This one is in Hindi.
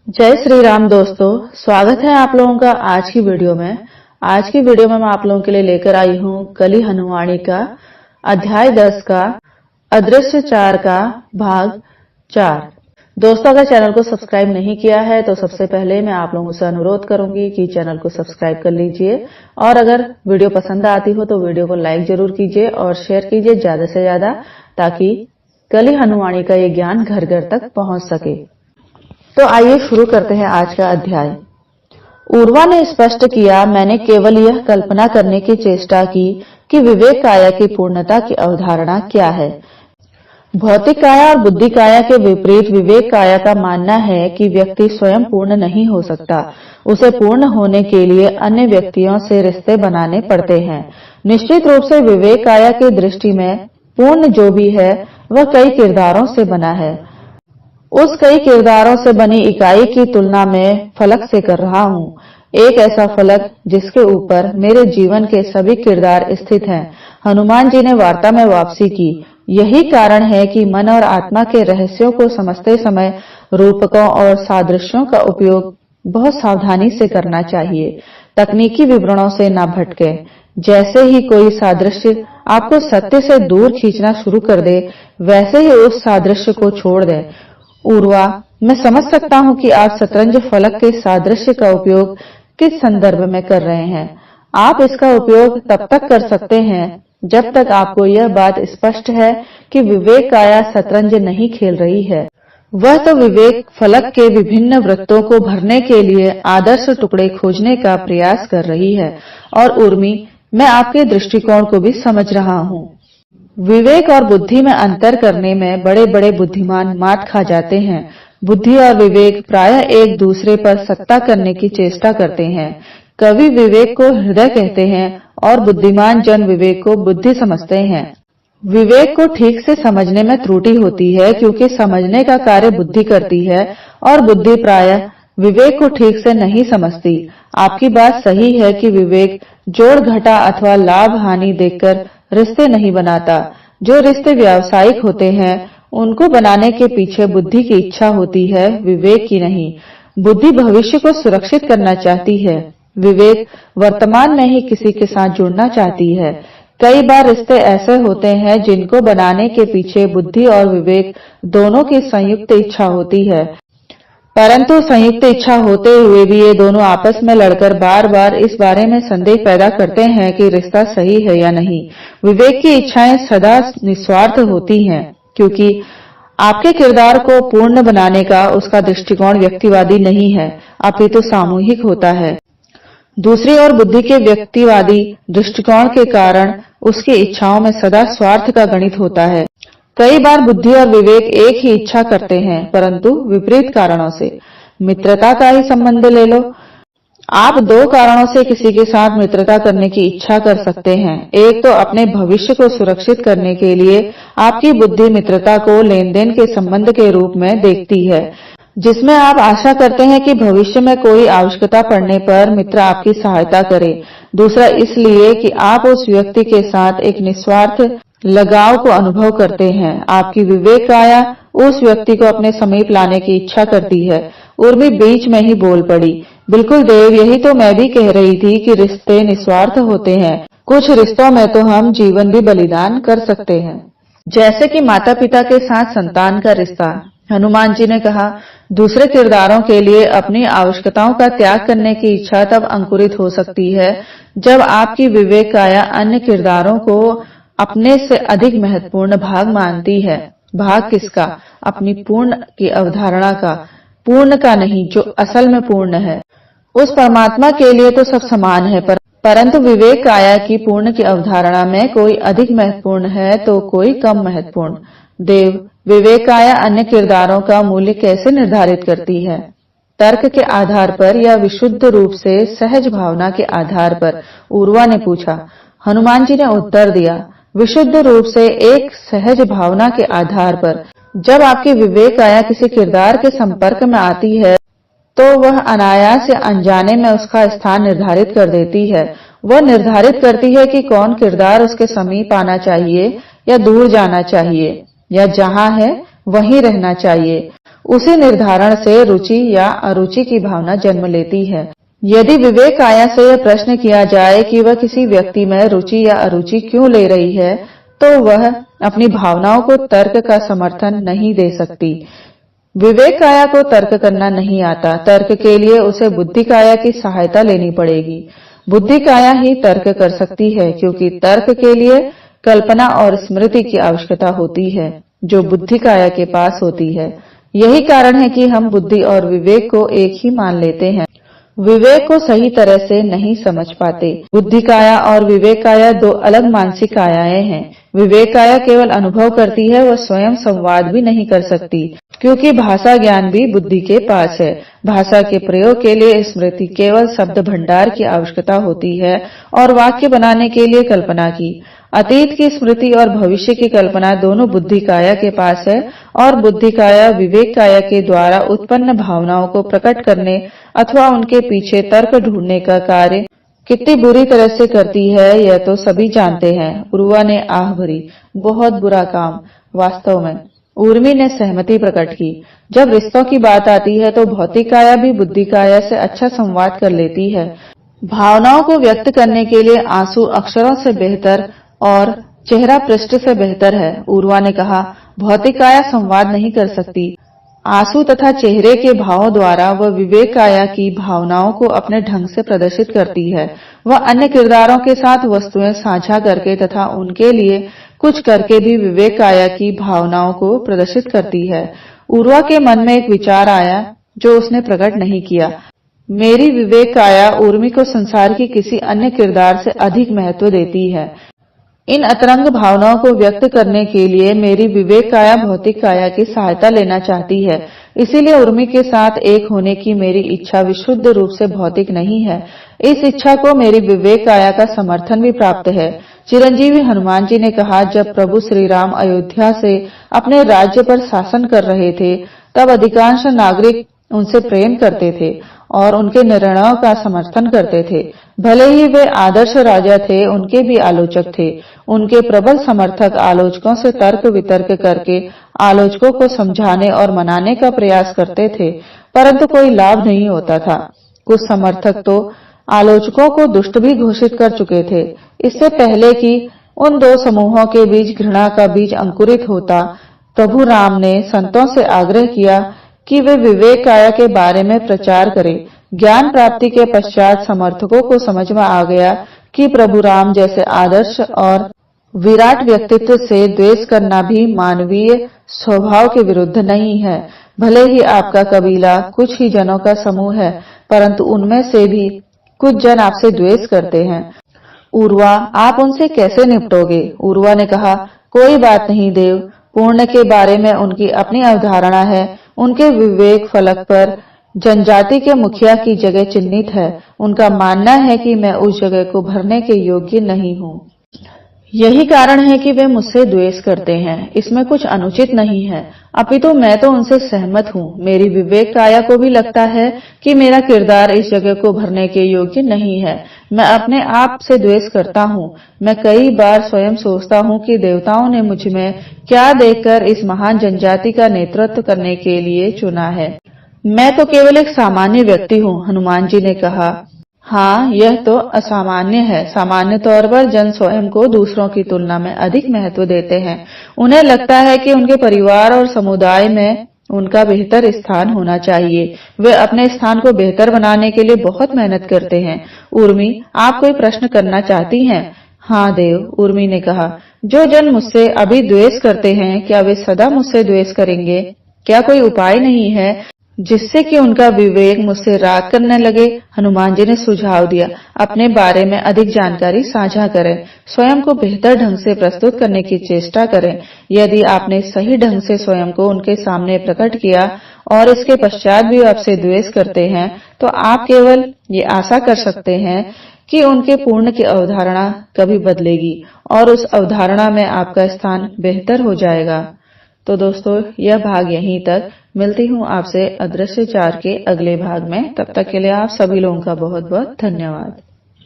जय श्री राम दोस्तों, स्वागत है आप लोगों का आज की वीडियो में। आज की वीडियो में मैं आप लोगों के लिए लेकर आई हूँ कली हनुमानी का अध्याय 10 का अदृश्य 4 का भाग 4। दोस्तों, अगर चैनल को सब्सक्राइब नहीं किया है तो सबसे पहले मैं आप लोगों से अनुरोध करूंगी कि चैनल को सब्सक्राइब कर लीजिए और अगर वीडियो पसंद आती हो तो वीडियो को लाइक जरूर कीजिए और शेयर कीजिए ज्यादा से ज्यादा, ताकि कली हनुमानी का ये ज्ञान घर घर तक पहुंच सके। तो आइए शुरू करते हैं आज का अध्याय। उर्वा ने स्पष्ट किया, मैंने केवल यह कल्पना करने की चेष्टा की कि विवेक काया की पूर्णता की अवधारणा क्या है। भौतिक काया और बुद्धि काया के विपरीत विवेक काया का मानना है कि व्यक्ति स्वयं पूर्ण नहीं हो सकता, उसे पूर्ण होने के लिए अन्य व्यक्तियों से रिश्ते बनाने पड़ते हैं। निश्चित रूप से विवेक काया की दृष्टि में पूर्ण जो भी है वह कई किरदारों से बना है। उस कई किरदारों से बनी इकाई की तुलना में फलक से कर रहा हूँ, एक ऐसा फलक जिसके ऊपर मेरे जीवन के सभी किरदार स्थित हैं। हनुमान जी ने वार्ता में वापसी की। यही कारण है कि मन और आत्मा के रहस्यों को समझते समय रूपकों और सादृश्यों का उपयोग बहुत सावधानी से करना चाहिए, तकनीकी विवरणों से न भटके। जैसे ही कोई सादृश्य आपको सत्य से दूर खींचना शुरू कर दे, वैसे ही उस सादृश्य को छोड़ दें। उर्वा, मैं समझ सकता हूँ कि आप शतरंज फलक के सादृश्य का उपयोग किस संदर्भ में कर रहे हैं। आप इसका उपयोग तब तक कर सकते हैं जब तक आपको यह बात स्पष्ट है कि विवेक काया शतरंज नहीं खेल रही है, वह तो विवेक फलक के विभिन्न वृत्तों को भरने के लिए आदर्श टुकड़े खोजने का प्रयास कर रही है। और उर्मी, मैं आपके दृष्टिकोण को भी समझ रहा हूँ। विवेक और बुद्धि में अंतर करने में बड़े बड़े बुद्धिमान मात खा जाते हैं। बुद्धि और विवेक प्रायः एक दूसरे पर सत्ता करने की चेष्टा करते हैं। कवि विवेक को हृदय कहते हैं और बुद्धिमान जन विवेक को बुद्धि समझते हैं। विवेक को ठीक से समझने में त्रुटि होती है क्योंकि समझने का कार्य बुद्धि करती है और बुद्धि प्रायः विवेक को ठीक से नहीं समझती। आपकी बात सही है कि विवेक जोड़ घटा अथवा लाभ हानि देखकर रिश्ते नहीं बनाता। जो रिश्ते व्यावसायिक होते हैं उनको बनाने के पीछे बुद्धि की इच्छा होती है, विवेक की नहीं। बुद्धि भविष्य को सुरक्षित करना चाहती है, विवेक वर्तमान में ही किसी के साथ जुड़ना चाहती है। कई बार रिश्ते ऐसे होते हैं जिनको बनाने के पीछे बुद्धि और विवेक दोनों की संयुक्त इच्छा होती है, परंतु संयुक्त इच्छा होते हुए भी ये दोनों आपस में लड़कर बार बार इस बारे में संदेह पैदा करते हैं कि रिश्ता सही है या नहीं। विवेक की इच्छाएं सदा निस्वार्थ होती हैं क्योंकि आपके किरदार को पूर्ण बनाने का उसका दृष्टिकोण व्यक्तिवादी नहीं है, अपितु सामूहिक होता है। दूसरी ओर बुद्धि के व्यक्तिवादी दृष्टिकोण के कारण उसकी इच्छाओं में सदा स्वार्थ का गणित होता है। कई बार बुद्धि और विवेक एक ही इच्छा करते हैं परंतु विपरीत कारणों से। मित्रता का ही संबंध ले लो। आप दो कारणों से किसी के साथ मित्रता करने की इच्छा कर सकते हैं। एक तो अपने भविष्य को सुरक्षित करने के लिए आपकी बुद्धि मित्रता को लेन देन के संबंध के रूप में देखती है, जिसमें आप आशा करते हैं कि भविष्य में कोई आवश्यकता पड़ने पर मित्र आपकी सहायता करे। दूसरा इसलिए कि आप उस व्यक्ति के साथ एक निस्वार्थ लगाव को अनुभव करते हैं। आपकी विवेक काया उस व्यक्ति को अपने समीप लाने की इच्छा करती है। उर्मी बीच में ही बोल पड़ी, बिल्कुल देव, यही तो मैं भी कह रही थी कि रिश्ते निस्वार्थ होते हैं। कुछ रिश्तों में तो हम जीवन भी बलिदान कर सकते हैं, जैसे कि माता पिता के साथ संतान का रिश्ता। हनुमान जी ने कहा, दूसरे किरदारों के लिए अपनी आवश्यकताओं का त्याग करने की इच्छा तब अंकुरित हो सकती है जब आपकी विवेक काया अन्य किरदारों को अपने से अधिक महत्वपूर्ण भाग मानती है। भाग किसका? अपनी पूर्ण की अवधारणा का, पूर्ण का नहीं जो असल में पूर्ण है। उस परमात्मा के लिए तो सब समान है, परंतु विवेक काया की पूर्ण की अवधारणा में कोई अधिक महत्वपूर्ण है तो कोई कम महत्वपूर्ण। देव, विवेक काया अन्य किरदारों का मूल्य कैसे निर्धारित करती है? तर्क के आधार पर या विशुद्ध रूप से सहज भावना के आधार पर? उर्वा ने पूछा। हनुमान जी ने उत्तर दिया, विशुद्ध रूप से एक सहज भावना के आधार पर। जब आपकी विवेक काया किसी किरदार के संपर्क में आती है तो वह अनायास या अनजाने में उसका स्थान निर्धारित कर देती है। वह निर्धारित करती है कि कौन किरदार उसके समीप आना चाहिए या दूर जाना चाहिए या जहां है वहीं रहना चाहिए। उसी निर्धारण से रुचि या अरुचि की भावना जन्म लेती है। यदि विवेक काया से यह प्रश्न किया जाए कि वह किसी व्यक्ति में रुचि या अरुचि क्यों ले रही है, तो वह अपनी भावनाओं को तर्क का समर्थन नहीं दे सकती। विवेक काया को तर्क करना नहीं आता। तर्क के लिए उसे बुद्धि काया की सहायता लेनी पड़ेगी। बुद्धि काया ही तर्क कर सकती है, क्योंकि तर्क के लिए कल्पना और स्मृति की आवश्यकता होती है, जो बुद्धि काया के पास होती है। यही कारण है कि हम बुद्धि और विवेक को एक ही मान लेते हैं, विवेक को सही तरह से नहीं समझ पाते। बुद्धि काया और विवेक काया दो अलग मानसिक कायाएं हैं। विवेक काया केवल अनुभव करती है, वह स्वयं संवाद भी नहीं कर सकती, क्योंकि भाषा ज्ञान भी बुद्धि के पास है। भाषा के प्रयोग के लिए स्मृति केवल शब्द भंडार की आवश्यकता होती है और वाक्य बनाने के लिए कल्पना की। अतीत की स्मृति और भविष्य की कल्पना दोनों बुद्धि काया के पास है, और बुद्धि काया विवेक काया के द्वारा उत्पन्न भावनाओं को प्रकट करने अथवा उनके पीछे तर्क ढूंढने का कार्य कितनी बुरी तरह से करती है, यह तो सभी जानते हैं। उर्वा ने आह भरी, बहुत बुरा काम। वास्तव में उर्मी ने सहमति प्रकट की। जब रिश्तों की बात आती है तो भौतिक काया भी बुद्धि काया से अच्छा संवाद कर लेती है। भावनाओं को व्यक्त करने के लिए आंसू अक्षरों से बेहतर और चेहरा पृष्ठ से बेहतर है। उर्वा ने कहा, भौतिक काया संवाद नहीं कर सकती। आंसू तथा चेहरे के भावों द्वारा वह विवेक काया की भावनाओं को अपने ढंग से प्रदर्शित करती है। वह अन्य किरदारों के साथ वस्तुएं साझा करके तथा उनके लिए कुछ करके भी विवेक काया की भावनाओं को प्रदर्शित करती है। उर्वा के मन में एक विचार आया जो उसने प्रकट नहीं किया। मेरी विवेक काया उर्मी को संसार की किसी अन्य किरदार से अधिक महत्व देती है। इन अतरंग भावनाओं को व्यक्त करने के लिए मेरी विवेक काया भौतिक काया की सहायता लेना चाहती है। इसीलिए उर्मी के साथ एक होने की मेरी इच्छा विशुद्ध रूप से भौतिक नहीं है। इस इच्छा को मेरी विवेक काया का समर्थन भी प्राप्त है। चिरंजीवी हनुमान जी ने कहा, जब प्रभु श्री राम अयोध्या से अपने राज्य पर शासन कर रहे थे, तब अधिकांश नागरिक उनसे प्रेम करते थे और उनके निर्णयों का समर्थन करते थे। भले ही वे आदर्श राजा थे, उनके भी आलोचक थे। उनके प्रबल समर्थक आलोचकों से तर्क वितर्क करके आलोचकों को समझाने और मनाने का प्रयास करते थे, परंतु कोई लाभ नहीं होता था। कुछ समर्थक तो आलोचकों को दुष्ट भी घोषित कर चुके थे। इससे पहले कि उन दो समूहों के बीच घृणा का बीज अंकुरित होता, प्रभु राम ने संतों से आग्रह किया कि वे विवेक काया के बारे में प्रचार करें। ज्ञान प्राप्ति के पश्चात समर्थकों को समझ में आ गया कि प्रभु राम जैसे आदर्श और विराट व्यक्तित्व से द्वेष करना भी मानवीय स्वभाव के विरुद्ध नहीं है। भले ही आपका कबीला कुछ ही जनों का समूह है, परंतु उनमें से भी कुछ जन आपसे द्वेष करते हैं। उर्वा, आप उनसे कैसे निपटोगे? उर्वा ने कहा, कोई बात नहीं देव, पूर्ण के बारे में उनकी अपनी अवधारणा है। उनके विवेक फलक पर जनजाति के मुखिया की जगह चिन्हित है। उनका मानना है कि मैं उस जगह को भरने के योग्य नहीं हूँ। यही कारण है कि वे मुझसे द्वेष करते हैं। इसमें कुछ अनुचित नहीं है, अपितु मैं तो उनसे सहमत हूँ। मेरी विवेक काया को भी लगता है कि मेरा किरदार इस जगह को भरने के योग्य नहीं है। मैं अपने आप से द्वेष करता हूँ। मैं कई बार स्वयं सोचता हूँ कि देवताओं ने मुझ में क्या देखकर इस महान जनजाति का नेतृत्व करने के लिए चुना है। मैं तो केवल एक सामान्य व्यक्ति हूँ। हनुमान जी ने कहा, हाँ, यह तो असामान्य है। सामान्य तौर पर जन स्वयं को दूसरों की तुलना में अधिक महत्व देते हैं। उन्हें लगता है कि उनके परिवार और समुदाय में उनका बेहतर स्थान होना चाहिए। वे अपने स्थान को बेहतर बनाने के लिए बहुत मेहनत करते हैं। उर्मी, आप कोई प्रश्न करना चाहती हैं? हाँ देव, उर्मी ने कहा, जो जन मुझसे अभी द्वेष करते हैं, क्या वे सदा मुझसे द्वेष करेंगे? क्या कोई उपाय नहीं है जिससे कि उनका विवेक मुझसे राग करने लगे? हनुमान जी ने सुझाव दिया, अपने बारे में अधिक जानकारी साझा करें, स्वयं को बेहतर ढंग से प्रस्तुत करने की चेष्टा करें। यदि आपने सही ढंग से स्वयं को उनके सामने प्रकट किया और इसके पश्चात भी आपसे द्वेष करते हैं, तो आप केवल ये आशा कर सकते हैं कि उनके पूर्ण की अवधारणा कभी बदलेगी और उस अवधारणा में आपका स्थान बेहतर हो जाएगा। तो दोस्तों, यह भाग यहीं तक। मिलती हूँ आपसे अदृश्य 4 के अगले भाग में। तब तक के लिए आप सभी लोगों का बहुत बहुत धन्यवाद।